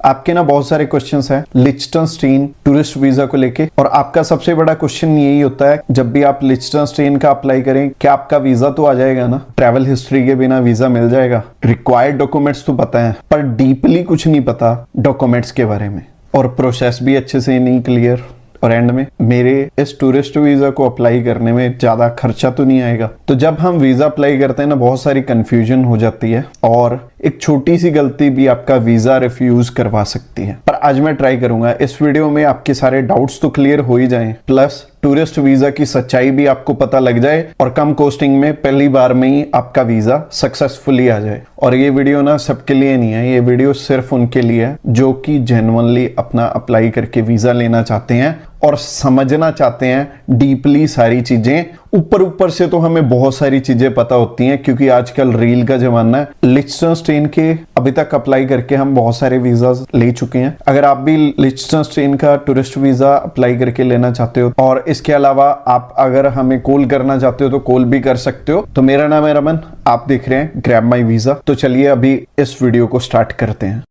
आपके ना बहुत सारे क्वेश्चंस हैं लिechtenstein टूरिस्ट वीजा को लेके, और आपका सबसे बड़ा क्वेश्चन यही होता है जब भी आप लिechtenstein का अप्लाई करें, क्या आपका वीजा तो आ जाएगा ना, ट्रैवल हिस्ट्री के बिना वीजा मिल जाएगा। रिक्वायर्ड डॉक्यूमेंट्स तो पता है पर डीपली कुछ नहीं पता डॉक्यूमेंट्स के बारे में, और प्रोसेस भी अच्छे से नहीं क्लियर। और एंड में मेरे इस टूरिस्ट वीजा को अप्लाई करने में ज्यादा खर्चा तो नहीं आएगा। तो जब हम वीजा अप्लाई करते हैं ना, बहुत सारी कंफ्यूजन हो जाती है और एक छोटी सी गलती भी आपका वीजा रिफ्यूज करवा सकती है। पर आज मैं ट्राई करूंगा इस वीडियो में आपके सारे डाउट्स तो क्लियर हो ही जाएं, प्लस टूरिस्ट वीजा की सच्चाई भी आपको पता लग जाए और कम कॉस्टिंग में पहली बार में ही आपका वीजा सक्सेसफुली आ जाए। और ये वीडियो ना सबके लिए नहीं है, ये वीडियो सिर्फ उनके लिए है जो कि जेन्युइनली अपना अप्लाई करके वीजा लेना चाहते हैं और समझना चाहते हैं डीपली सारी चीजें। ऊपर से तो हमें बहुत सारी चीजें पता होती हैं क्योंकि आजकल रील का जमाना है। लिechtenstein के अभी तक अप्लाई करके हम बहुत सारे वीजा ले चुके हैं। अगर आप भी लिechtenstein का टूरिस्ट वीजा अप्लाई करके लेना चाहते हो और इसके अलावा आप अगर हमें कॉल करना चाहते हो तो कॉल भी कर सकते हो। तो मेरा नाम है रमन, आप देख रहे हैं ग्रैब माई वीजा। तो चलिए अभी इस वीडियो को स्टार्ट करते हैं।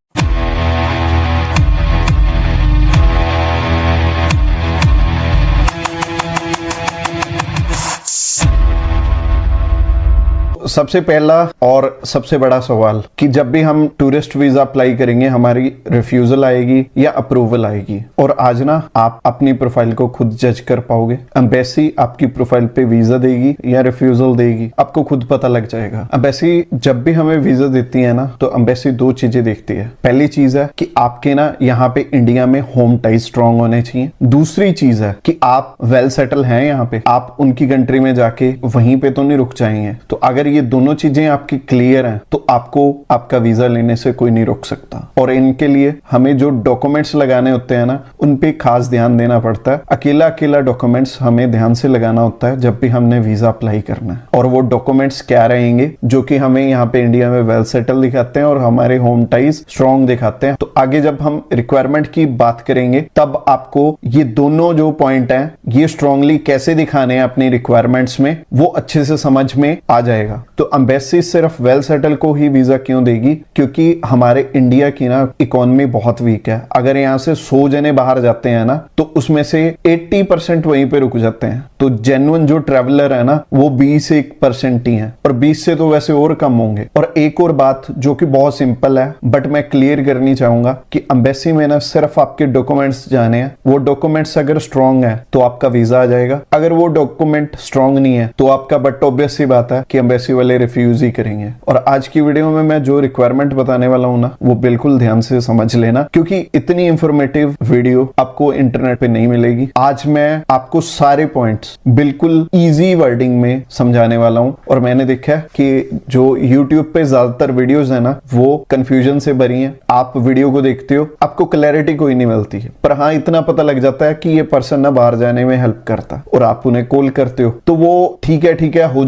सबसे पहला और सबसे बड़ा सवाल कि जब भी हम टूरिस्ट वीजा अप्लाई करेंगे हमारी रिफ्यूजल आएगी या अप्रूवल आएगी। और आज ना आप अपनी प्रोफाइल को खुद जज कर पाओगे। एम्बेसी आपकी प्रोफाइल पे वीजा देगी या रिफ्यूजल देगी, आपको खुद पता लग जाएगा। एम्बेसी जब भी हमें वीजा देती है ना, तो एम्बेसी दो चीजें देखती है। पहली चीज है कि आपके ना यहाँ पे इंडिया में होम टाइज स्ट्रॉन्ग होने चाहिए। दूसरी चीज है कि आप वेल सेटल हैं यहाँ पे, आप उनकी कंट्री में जाके वहीं पे तो नहीं रुक जाएंगे। तो अगर ये दोनों चीजें आपकी क्लियर हैं तो आपको आपका वीजा लेने से कोई नहीं रोक सकता। और इनके लिए हमें जो डॉक्यूमेंट्स लगाने होते हैं ना, उन पे खास ध्यान देना पड़ता है। अकेला डॉक्यूमेंट्स हमें ध्यान से लगाना होता है जब भी हमने वीजा अप्लाई करना है। और वो डॉक्यूमेंट्स क्या रहेंगे जो कि हमें यहाँ पे इंडिया में वेल सेटल दिखाते हैं और हमारे होम टाइज स्ट्रॉन्ग दिखाते हैं। तो आगे जब हम रिक्वायरमेंट की बात करेंगे तब आपको ये दोनों जो पॉइंट हैं ये स्ट्रांगली कैसे दिखाने हैं अपनी रिक्वायरमेंट्स में, वो अच्छे से समझ में आ जाएगा। तो एम्बेसी सिर्फ वेल सेटल को ही वीजा क्यों देगी? क्योंकि हमारे इंडिया की ना इकोनॉमी बहुत वीक है। अगर यहाँ से 100 जने बाहर जाते हैं ना, तो उसमें से 80% वहीं पे रुक जाते हैं। तो जेन्युइन जो ट्रेवलर है ना, वो 20% ही है, और 20 से तो वैसे और कम होंगे। और एक और बात जो कि बहुत सिंपल है बट मैं क्लियर करनी चाहूंगा कि एम्बेसी में ना सिर्फ आपके डॉक्यूमेंट्स जाने हैं। वो डॉक्यूमेंट्स अगर स्ट्रॉन्ग है तो आपका वीजा आ जाएगा, अगर वो डॉक्यूमेंट स्ट्रॉन्ग नहीं है तो आपका, बट ऑब्वियस सी बात है कि एम्बेसी वाले रिफ्यूज ही करेंगे। और आज की वीडियो में मैं जो रिक्वायरमेंट बताने वाला हूं ना, वो बिल्कुल ध्यान से समझ लेना क्योंकि इतनी इंफॉर्मेटिव वीडियो आपको इंटरनेट पे नहीं मिलेगी। आज मैं आपको सारे पॉइंट्स बिल्कुल इजी वर्डिंग में समझाने वाला हूं। और मैंने देखा है कि जो YouTube पे ज्यादातर वीडियोस है ना, वो कंफ्यूजन से भरी हैं। आप वीडियो को देखते हो, आपको क्लैरिटी कोई नहीं मिलती है, पर हाँ इतना पता लग जाता है कि ये पर्सन ना बाहर जाने में हेल्प करता है, और आप उन्हें कॉल करते हो तो वो ठीक है हो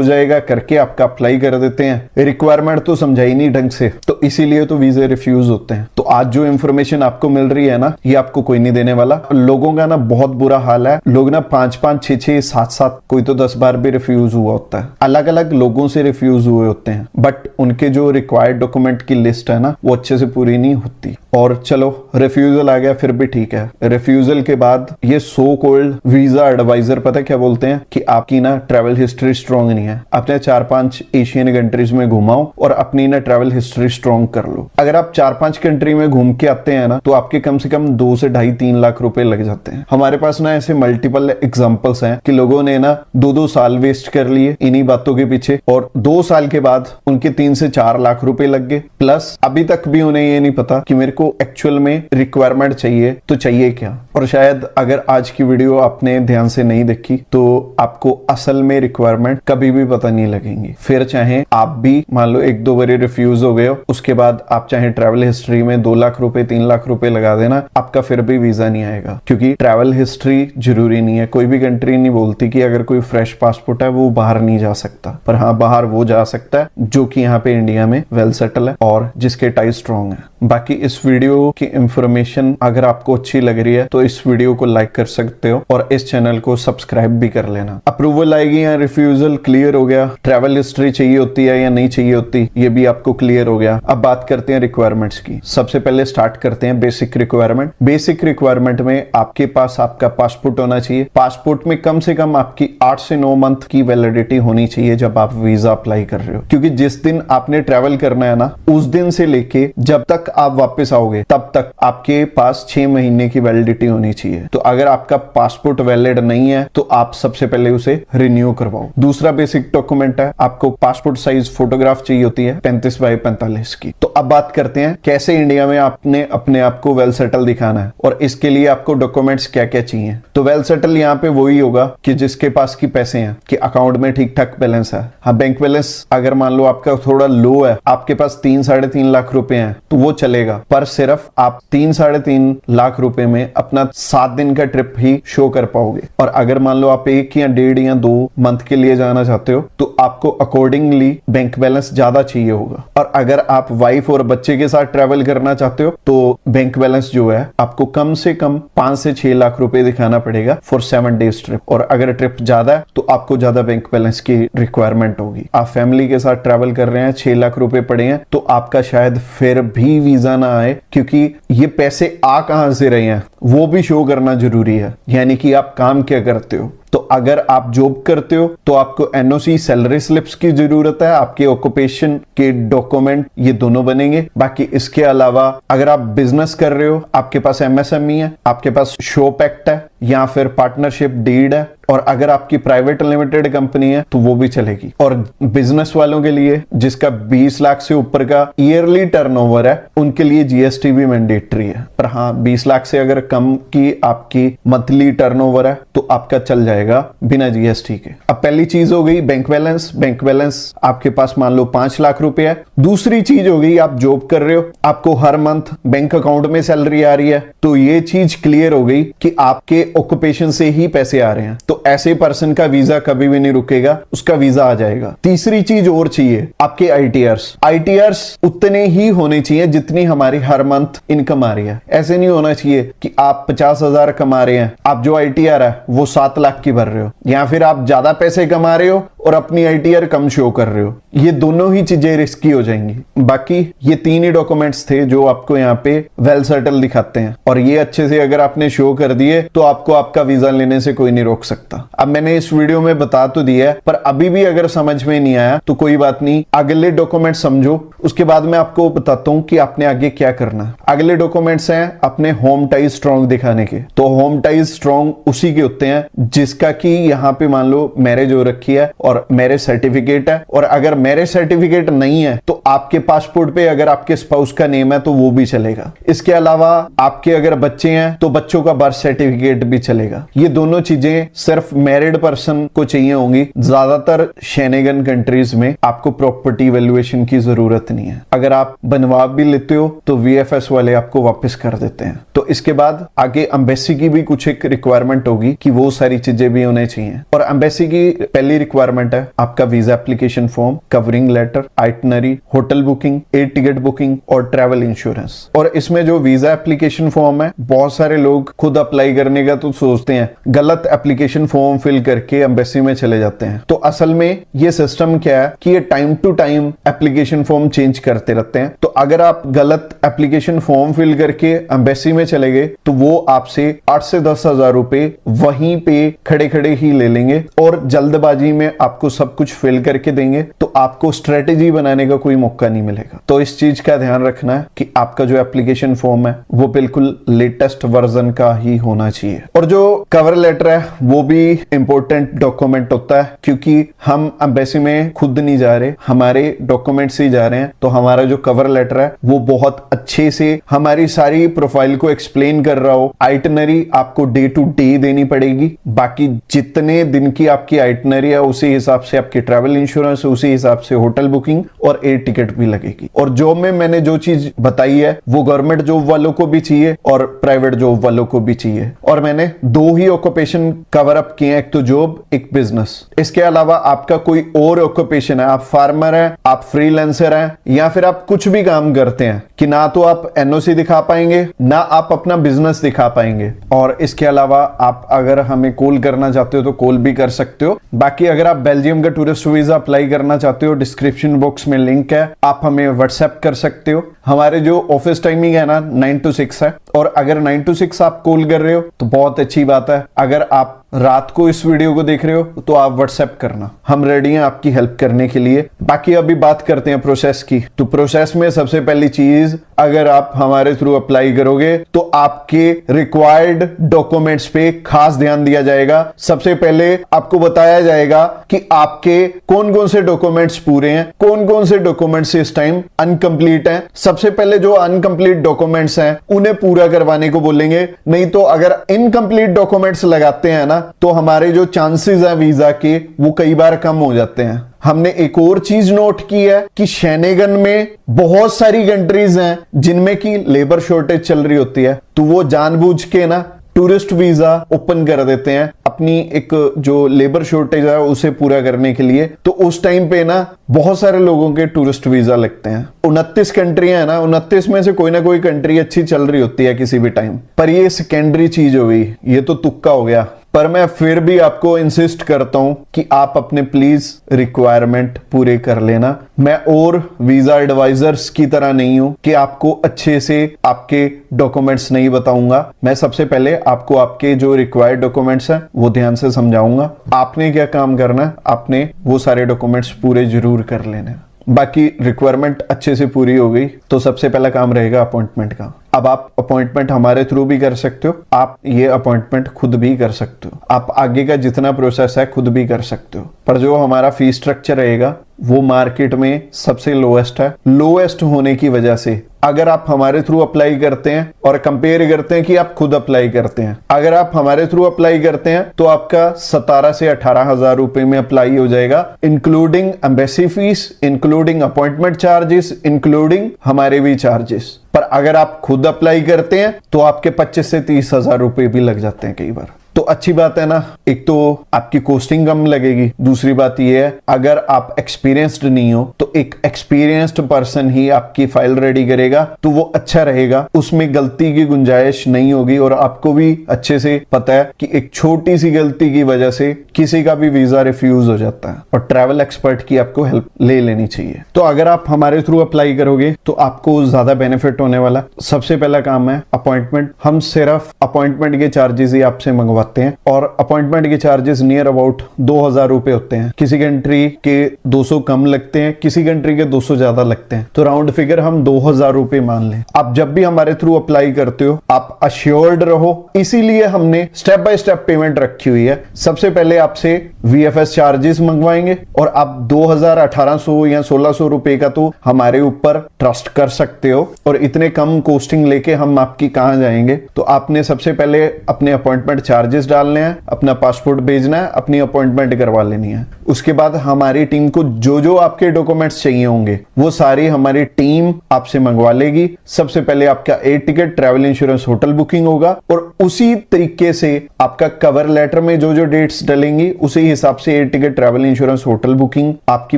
जाएगा करके आपका अप्लाई कर देते हैं। रिक्वायरमेंट तो समझाई नहीं ढंग से, तो इसीलिए तो वीजा रिफ्यूज होते हैं। तो आज जो इंफॉर्मेशन आपको मिल रही है ना, ये आपको कोई नहीं देने वाला। लोगों का ना बहुत बुरा हाल है, लोग ना 5-5, 6-6, 7-7, कोई तो 10 बार भी रिफ्यूज हुआ होता है। अलग अलग लोगों से रिफ्यूज हुए होते हैं, बट उनके जो रिक्वायर्ड डॉक्यूमेंट की लिस्ट है ना, वो अच्छे से पूरी नहीं होती। और चलो रिफ्यूजल आ गया फिर भी ठीक है। रिफ्यूजल के बाद ये सो कॉल्ड वीजा एडवाइजर पता क्या बोलते हैं कि आपकी ना ट्रैवल हिस्ट्री स्ट्रॉन्ग नहीं है। आपने 4-5 एशियन कंट्रीज में घुमाओ और अपनी ना ट्रैवल हिस्ट्री स्ट्रॉन्ग कर लो। अगर आप 4-5 कंट्री में घूम के आते हैं ना, तो आपके कम से कम 2 से 2.5-3 लाख रुपए लग जाते हैं। हमारे पास ना ऐसे मल्टीपल एग्जांपल्स हैं कि लोगों ने ना 2-2 साल वेस्ट कर लिए इन्हीं बातों के पीछे, और 2 साल के बाद उनके 3 से 4 लाख रुपए लग गए। प्लस अभी तक भी उन्हें ये नहीं पता कि मेरे को एक्चुअल में रिक्वायरमेंट चाहिए तो चाहिए क्या। और शायद अगर आज की वीडियो आपने ध्यान से नहीं देखी तो आपको असल में रिक्वायरमेंट कभी भी पता नहीं लगेंगी। फिर चाहे आप भी मान लो 1-2 बार रिफ्यूज हो गए हो, उसके बाद आप चाहे ट्रैवल हिस्ट्री में 2 लाख रुपए 3 लाख रुपए लगा देना, आपका फिर भी वीजा नहीं आएगा। क्योंकि ट्रैवल हिस्ट्री जरूरी नहीं है। कोई भी कंट्री नहीं बोलती कि अगर कोई फ्रेश पासपोर्ट है वो बाहर नहीं जा सकता, पर हाँ बाहर वो जा सकता है जो कि यहाँ पे इंडिया में वेल सेटल है और जिसके टाइज स्ट्रॉन्ग है। बाकी इस वीडियो की इंफॉर्मेशन अगर आपको अच्छी लग रही है तो तो इस वीडियो को लाइक कर सकते हो और इस चैनल को सब्सक्राइब भी कर लेना। अप्रूवल आएगी या रिफ्यूजल क्लियर हो गया, ट्रैवल हिस्ट्री चाहिए होती है या नहीं चाहिए होती ये भी आपको क्लियर हो गया। अब बात करते हैं रिक्वायरमेंट्स की। सबसे पहले स्टार्ट करते हैं बेसिक रिक्वायरमेंट। बेसिक रिक्वायरमेंट में आपके पास आपका पासपोर्ट होना चाहिए। पासपोर्ट में कम से कम आपकी 8 से 9 मंथ की वैलिडिटी होनी चाहिए जब आप वीजा अप्लाई कर रहे हो, क्योंकि जिस दिन आपने ट्रैवल करना है ना, उस दिन से लेके जब तक आप वापस आओगे तब तक आपके पास 6 महीने की वैलिडिटी होनी चाहिए। तो अगर आपका पासपोर्ट वैलिड नहीं है तो आप सबसे पहले उसे रिन्यू करवाओ। दूसरा बेसिक डॉक्यूमेंट है, आपको पासपोर्ट साइज फोटोग्राफ चाहिए होती है 35 बाई 45 की। तो अब बात करते हैं कैसे इंडिया में आपने अपने आप को वेल सेटल दिखाना है और इसके लिए आपको डॉक्यूमेंट्स क्या क्या चाहिए। तो वेल सेटल यहाँ पे वही होगा कि जिसके पास की पैसे हैं, कि अकाउंट में ठीक ठाक बैलेंस है। हाँ, बैंक बैलेंस अगर मान लो आपका थोड़ा लो है, आपके पास 3-3.5 लाख रुपए हैं तो वो चलेगा, पर सिर्फ आप 3-3.5 लाख रुपए में अपना 7 दिन का ट्रिप ही शो कर पाओगे। और अगर मान लो आप 1 या 1.5 या 2 मंथ के लिए जाना चाहते हो तो आपको अकॉर्डिंगली बैंक बैलेंस ज्यादा चाहिए होगा। और अगर आप वाइफ और बच्चे के साथ ट्रेवल करना चाहते हो तो बैंक बैलेंस जो है आपको कम से कम 5 से 6 लाख रुपए दिखाना पड़ेगा फॉर 7 डेज ट्रिप। और अगर ट्रिप ज्यादा है तो आपको ज्यादा बैंक बैलेंस की रिक्वायरमेंट होगी। आप फैमिली के साथ ट्रैवल कर रहे हैं, 6 लाख रुपए पड़े हैं तो आपका शायद फिर भी वीजा ना आए, क्योंकि ये पैसे आ कहां से रहे हैं वो भी शो करना जरूरी है, यानी कि आप काम क्या करते हो। तो अगर आप जॉब करते हो तो आपको एनओसी सैलरी स्लिप्स की जरूरत है, आपके ऑक्यूपेशन के डॉक्यूमेंट ये दोनों बनेंगे। बाकी इसके अलावा अगर आप बिजनेस कर रहे हो, आपके पास एमएसएमई है, आपके पास शॉप एक्ट है या फिर पार्टनरशिप डीड है, और अगर आपकी प्राइवेट लिमिटेड कंपनी है तो वो भी चलेगी। और बिजनेस वालों के लिए जिसका 20 लाख से ऊपर का ईयरली टर्नओवर है उनके लिए जीएसटी भी मैंडेटरी है। पर हाँ, 20 लाख से अगर कम की आपकी मंथली टर्नओवर है तो आपका चल जाएगा बिना जीएसटी के। अब पहली चीज हो गई बैंक बैलेंस। बैंक बैलेंस आपके पास मान लो 5 लाख रुपए है। दूसरी चीज हो गई, आप जॉब कर रहे हो, आपको हर मंथ बैंक अकाउंट में सैलरी आ रही है, तो ये चीज क्लियर हो गई कि आपके ऑक्यूपेशन से ही पैसे आ रहे हैं। तो ऐसे पर्सन का वीजा कभी भी नहीं रुकेगा, उसका वीजा आ जाएगा। तीसरी चीज और चाहिए, आपके आईटीआर्स उतने ही होने चाहिए जितनी हमारी हर मंथ इनकम आ रही है। ऐसे नहीं होना चाहिए कि आप 50,000 कमा रहे हैं, आप जो आईटीआर है वो 7 लाख की भर रहे हो, या फिर आप ज्यादा पैसे कमा रहे हो और अपनी आईटीआर कम शो कर रहे हो। ये दोनों ही चीजें रिस्की हो जाएंगी। बाकी ये 3 ही डॉक्यूमेंट्स थे जो आपको यहाँ पे वेल सेटल दिखाते हैं, और ये अच्छे से अगर आपने शो कर दिए तो आपको आपका वीजा लेने से कोई नहीं रोक सकता। अब मैंने इस वीडियो में बता तो दिया है, पर अभी भी अगर समझ में नहीं आया तो कोई बात नहीं, अगले डॉक्यूमेंट समझो, उसके बाद मैं आपको बताता हूं कि आपने आगे क्या करना है। अगले डॉक्यूमेंट्स हैं अपने होम टाइज स्ट्रॉन्ग दिखाने के। तो होम टाइज स्ट्रॉन्ग उसी के होते हैं जिसका कि यहाँ पे मान लो मैरिज हो रखी है और मैरिज सर्टिफिकेट है, और अगर मैरिज सर्टिफिकेट नहीं है तो आपके पासपोर्ट पे अगर आपके स्पाउस का नेम है तो वो भी चलेगा। इसके अलावा आपके अगर बच्चे हैं तो बच्चों का बर्थ सर्टिफिकेट भी चलेगा। ये दोनों चीजें सिर्फ मैरिड पर्सन को चाहिए होंगी। ज्यादातर शेनेगन कंट्रीज में आपको प्रॉपर्टी वैल्यूएशन की जरूरत नहीं है। अगर आप बनवा भी लेते हो तो वीएफएस वाले आपको वापस कर देते हैं। तो इसके बाद आगे एम्बेसी की भी कुछ एक रिक्वायरमेंट होगी कि वो सारी चीजें भी होने चाहिए। और एम्बेसी की पहली रिक्वायरमेंट है आपका visa application form, covering letter, itinerary, hotel booking, air ticket booking और ट्रैवल इंश्योरेंस। और इसमें जो वीजा एप्लीकेशन फॉर्म है, बहुत सारे लोग खुद अप्लाई करने का तो सोचते हैं, गलत एप्लीकेशन फॉर्म फिल करके एम्बेसी में चले जाते हैं। तो असल में ये सिस्टम क्या है कि ये time to time application form change करते रहते हैं। तो अगर आप गलत एप्लीकेशन फॉर्म फिल करके एम्बेसी में चले गए तो वो आपसे 8 से 10 हजार रुपए वहीं पे खड़े खड़े ही ले लेंगे और जल्दबाजी में आपको सब कुछ फिल करके देंगे, तो आपको स्ट्रेटेजी बनाने का कोई मौका नहीं मिलेगा। तो इस चीज का ध्यान रखना है कि आपका जो एप्लीकेशन फॉर्म है वो बिल्कुल लेटेस्ट वर्जन का ही होना चाहिए। और जो कवर लेटर है वो भी इंपॉर्टेंट डॉक्यूमेंट होता है, क्योंकि हम एम्बेसी में खुद नहीं जा रहे, हमारे डॉक्यूमेंट से ही जा रहे हैं। तो हमारा जो कवर लेटर है वो बहुत अच्छे से हमारी सारी प्रोफाइल को एक्सप्लेन कर रहा हो। आइटनरी आपको डे टू डे देनी पड़ेगी। बाकी जितने दिन की आपकी आइटनरी है उसी हिसाब से आपकी ट्रैवल इंश्योरेंस, उसी हिसाब से होटल बुकिंग और एयर टिकट भी लगेगी। और जॉब में मैंने जो चीज बताई है वो गवर्नमेंट जॉब वालों को भी चाहिए और प्राइवेट जॉब वालों को भी चाहिए। और मैंने 2 ही ऑक्यूपेशन कवर अप किए हैं, एक तो जॉब, एक बिजनेस। इसके अलावा आपका कोई और ऑक्यूपेशन है, आप फार्मर हैं, आप फ्रीलांसर हैं, या फिर आप कुछ भी काम करते हैं, कि ना तो आप एनओसी दिखा पाएंगे, ना आप अपना बिजनेस दिखा पाएंगे। और इसके अलावा आप अगर हमें कॉल करना चाहते हो तो कॉल भी कर सकते हो। बाकी अगर आप बेल्जियम का टूरिस्ट वीजा अप्लाई करना चाहते हो, डिस्क्रिप्शन बॉक्स में लिंक है, आप हमें व्हाट्सएप कर सकते हो। हमारे जो ऑफिस टाइमिंग है ना 9 to 6 है, और अगर 9 to 6 आप कॉल कर रहे हो तो बहुत अच्छी बात है। अगर आप रात को इस वीडियो को देख रहे हो तो आप व्हाट्सएप करना, हम रेडी हैं आपकी हेल्प करने के लिए। बाकी अभी बात करते हैं प्रोसेस की। तो प्रोसेस में सबसे पहली चीज, अगर आप हमारे थ्रू अप्लाई करोगे तो आपके रिक्वायर्ड डॉक्यूमेंट्स पे खास ध्यान दिया जाएगा। सबसे पहले आपको बताया जाएगा कि आपके कौन कौन से डॉक्यूमेंट्स पूरे हैं, कौन कौन से डॉक्यूमेंट्स इस टाइम अनकंप्लीट हैं। सबसे पहले जो अनकंप्लीट डॉक्यूमेंट्स हैं उन्हें पूरा करवाने को बोलेंगे। नहीं तो अगर इनकंप्लीट डॉक्यूमेंट्स लगाते हैं ना तो हमारे जो चांसेस हैं वीजा के वो कई बार कम हो जाते हैं। हमने एक और चीज नोट की है कि शेनेगन में बहुत सारी कंट्रीज हैं जिनमें की लेबर शॉर्टेज चल रही होती है, तो वो जानबूझ के ना टूरिस्ट वीजा ओपन कर देते हैं अपनी एक जो लेबर शॉर्टेज है उसे पूरा करने के लिए। तो उस टाइम पे ना बहुत सारे लोगों के टूरिस्ट वीजा लगते हैं। 29 कंट्रियां है ना, 29 में से कोई ना कोई कंट्री अच्छी चल रही होती है किसी भी टाइम पर। ये सेकेंडरी चीज हो गई, ये तो तुक्का हो गया। पर मैं फिर भी आपको इंसिस्ट करता हूं कि आप अपने प्लीज रिक्वायरमेंट पूरे कर लेना। मैं और वीजा एडवाइजर्स की तरह नहीं हूं कि आपको अच्छे से आपके डॉक्यूमेंट्स नहीं बताऊंगा। मैं सबसे पहले आपको आपके जो रिक्वायर्ड डॉक्यूमेंट्स हैं वो ध्यान से समझाऊंगा। आपने क्या काम करना है, आपने वो सारे डॉक्यूमेंट्स पूरे जरूर कर लेने। बाकी रिक्वायरमेंट अच्छे से पूरी हो गई तो सबसे पहला काम रहेगा अपॉइंटमेंट का। अब आप अपॉइंटमेंट हमारे थ्रू भी कर सकते हो, आप ये अपॉइंटमेंट खुद भी कर सकते हो, आप आगे का जितना प्रोसेस है खुद भी कर सकते हो। पर जो हमारा फी स्ट्रक्चर रहेगा वो मार्केट में सबसे लोएस्ट है। लोएस्ट होने की वजह से अगर आप हमारे थ्रू अप्लाई करते हैं और कंपेयर करते हैं कि आप खुद अप्लाई करते हैं, अगर आप हमारे थ्रू अप्लाई करते हैं तो आपका 17 से 18 हजार रुपए में अप्लाई हो जाएगा, including embassy fees, including appointment charges, including हमारे भी चार्जेस। पर अगर आप खुद अप्लाई करते हैं तो आपके 25 से 30 हजार रुपए भी लग जाते हैं कई बार। तो अच्छी बात है ना, एक तो आपकी कॉस्टिंग कम लगेगी, दूसरी बात ये है अगर आप एक्सपीरियंस्ड नहीं हो तो एक एक्सपीरियंस्ड पर्सन ही आपकी फाइल रेडी करेगा तो वो अच्छा रहेगा, उसमें गलती की गुंजाइश नहीं होगी। और आपको भी अच्छे से पता है कि एक छोटी सी गलती की वजह से किसी का भी वीजा रिफ्यूज हो जाता है, और ट्रैवल एक्सपर्ट की आपको हेल्प ले लेनी चाहिए। तो अगर आप हमारे थ्रू अप्लाई करोगे तो आपको ज्यादा बेनिफिट होने वाला। सबसे पहला काम है अपॉइंटमेंट। हम सिर्फ अपॉइंटमेंट के चार्जेस ही आपसे मंगवा हैं, और अपॉइंटमेंट के चार्जेस नियर अबाउट 2000 रुपए होते हैं। किसी कंट्री के 200 कम लगते हैं, किसी कंट्री के 200 ज्यादा लगते हैं, तो राउंड फिगर हम 2000 रुपए मान लें। आप जब भी हमारे थ्रू अप्लाई करते हो आप अश्योर्ड रहो, इसीलिए हमने स्टेप बाय स्टेप पेमेंट रखी हुई है। सबसे पहले आपसे VFS चार्जेस मंगवाएंगे और आप 1800 या 1600 रुपए का तो हमारे ऊपर ट्रस्ट कर सकते हो, और इतने कम कॉस्टिंग लेके हम आपकी कहां जाएंगे। तो आपने सबसे पहले अपने अपॉइंटमेंट चार्जेस डालने हैं, अपना पासपोर्ट भेजना है, अपनी अपॉइंटमेंट करवा लेनी है। उसके बाद हमारी टीम को जो जो आपके डॉक्यूमेंट्स चाहिए होंगे वो सारी हमारी टीम आपसे मंगवा लेगी। सबसे पहले आपका air ticket, travel insurance, hotel booking होगा, और उसी तरीके से आपका कवर लेटर में जो जो डेट्स डलेंगी उसी हिसाब से air ticket, travel insurance, hotel booking आपकी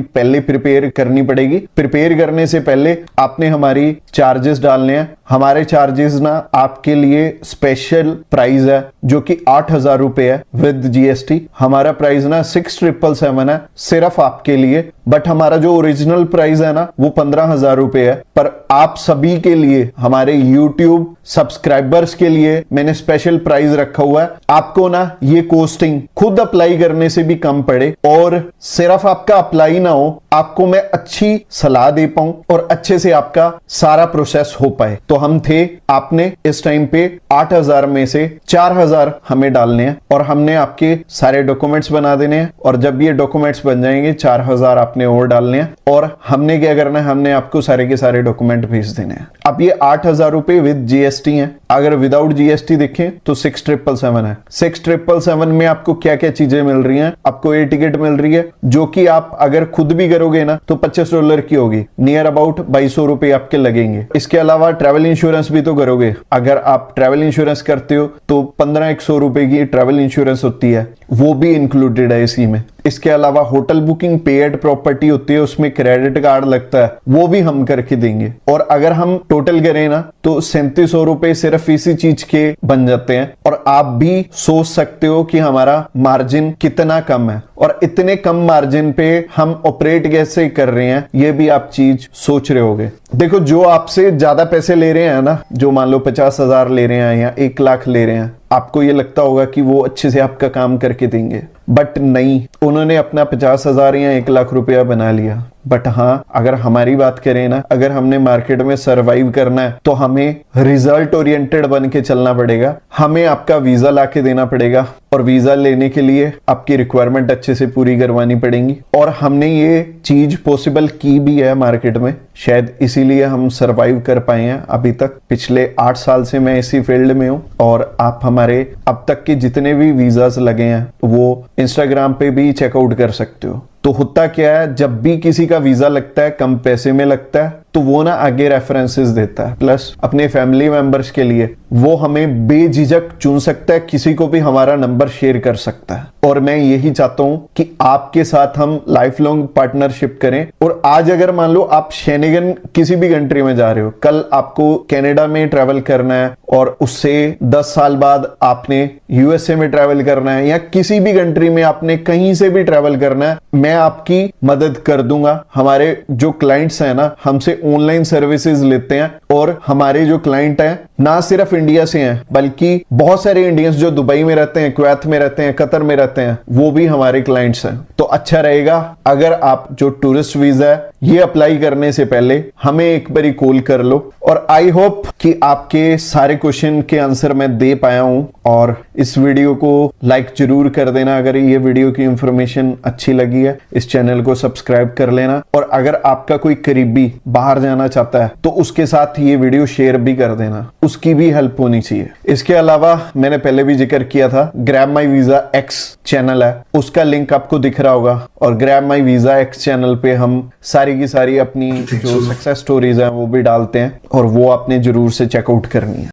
पहले प्रिपेयर करनी पड़ेगी। प्रिपेयर करने से पहले आपने हमारी चार्जेस डालने हैं। हमारे चार्जेस ना आपके लिए स्पेशल प्राइस है जो कि 8000 रुपए है विद GST। हमारा प्राइस ना 6777 है सिर्फ आपके लिए, बट हमारा जो ओरिजिनल प्राइस है ना वो 15000 रुपए है। पर आप सभी के लिए, हमारे YouTube सब्सक्राइबर्स के लिए मैंने स्पेशल प्राइस रखा हुआ है। आपको ना ये कॉस्टिंग खुद अप्लाई करने से भी कम पड़े, और सिर्फ आपका अप्लाई ना हो, आपको मैं अच्छी सलाह दे पाऊं और अच्छे से आपका सारा प्रोसेस हो पाए। तो हम थे, आपने इस टाइम पे 8000 में से 4000 हमें डालने हैं, और हमने आपके सारे डॉक्यूमेंट्स बना देने हैं। और जब ये डॉक्यूमेंट्स बन जाएंगे 4000 आपने और डालने हैं, और हमने क्या करना है, हमने आपको सारे के सारे डॉक्यूमेंट भेज देने हैं। अब ये 8000 रुपए विद GST है। अगर विदाउट GST देखें तो 6777 है। 6777 में आपको क्या क्या चीजें मिल रही हैं? आपको एयर टिकट मिल रही है जो कि आप अगर खुद भी करोगे ना तो $25 की होगी, नियर अबाउट 2200 रुपए आपके लगेंगे। इसके अलावा ट्रैवल इंश्योरेंस भी तो करोगे। अगर आप ट्रैवल इंश्योरेंस करते हो तो 1500 रुपए की ट्रैवल इंश्योरेंस होती है, वो भी इंक्लूडेड है इसी में। इसके अलावा होटल बुकिंग पेड प्रॉपर्टी होती है, उसमें क्रेडिट कार्ड लगता है, वो भी हम करके देंगे। और अगर हम टोटल करें ना तो 3700 रुपए सिर्फ इसी चीज के बन जाते हैं। और आप भी सोच सकते हो कि हमारा मार्जिन कितना कम है और इतने कम मार्जिन पे हम ऑपरेट कैसे कर रहे हैं, ये भी आप चीज सोच रहे होगे। देखो, जो आपसे ज्यादा पैसे ले रहे हैं ना, जो मान लो 50,000 ले रहे हैं या 1 लाख ले रहे हैं, आपको ये लगता होगा कि वो अच्छे से आपका काम करके देंगे, बट नहीं, उन्होंने अपना 50,000 या 1 लाख रुपया बना लिया। बट हाँ, अगर हमारी बात करें ना, अगर हमने मार्केट में सरवाइव करना है तो हमें रिजल्ट ओरिएंटेड बन के चलना पड़ेगा। हमें आपका वीजा लाके देना पड़ेगा और वीजा लेने के लिए आपकी रिक्वायरमेंट अच्छे से पूरी करवानी पड़ेगी। और हमने ये चीज पॉसिबल की भी है मार्केट में, शायद इसीलिए हम सरवाइव कर पाए हैं अभी तक। पिछले 8 साल से मैं इसी फील्ड में हूं और आप हमारे अब तक के जितने भी वीजास लगे हैं वो इंस्टाग्राम पे भी चेकआउट कर सकते हो। तो होता क्या है, जब भी किसी का वीजा लगता है, कम पैसे में लगता है, तो वो ना आगे रेफरेंसेस देता है, प्लस अपने फैमिली मेंबर्स के लिए वो हमें बेझिझक चुन सकता है, किसी को भी हमारा नंबर शेयर कर सकता है। और मैं यही चाहता हूं कि आपके साथ हम लाइफ लॉन्ग पार्टनरशिप करें। और आज अगर मान लो आप शेनेगन किसी भी कंट्री में जा रहे हो, कल आपको कनाडा में ट्रैवल करना है और उससे 10 साल बाद आपने यूएसए में ट्रैवल करना है या किसी भी कंट्री में आपने कहीं से भी ट्रैवल करना है, मैं आपकी मदद कर दूंगा। हमारे जो क्लाइंट्स हैं ना, हमसे ऑनलाइन सर्विसेज लेते हैं और हमारे जो क्लाइंट हैं ना सिर्फ इंडिया से हैं, बल्कि बहुत सारे इंडियंस जो दुबई में रहते हैं, कुवैत में रहते हैं, कतर में रहते हैं, वो भी हमारे क्लाइंट्स हैं। तो अच्छा रहेगा अगर आप जो टूरिस्ट वीजा है ये अप्लाई करने से पहले हमें एक बारी कॉल कर लो। और आई होप कि आपके सारे क्वेश्चन के आंसर मैं दे पाया हूं। और इस वीडियो को लाइक जरूर कर देना अगर ये वीडियो की इंफॉर्मेशन अच्छी लगी है। इस चैनल को सब्सक्राइब कर लेना और अगर आपका कोई करीबी बाहर जाना चाहता है तो उसके साथ ये वीडियो शेयर भी कर देना, उसकी भी हेल्प होनी चाहिए। इसके अलावा मैंने पहले भी जिक्र किया था, grab my visa x channel है, उसका लिंक आपको दिख रहा होगा। और grab my visa x channel पे हम सारी की सारी अपनी जो सक्सेस स्टोरीज हैं वो भी डालते हैं और वो आपने जरूर से चेकआउट करनी है।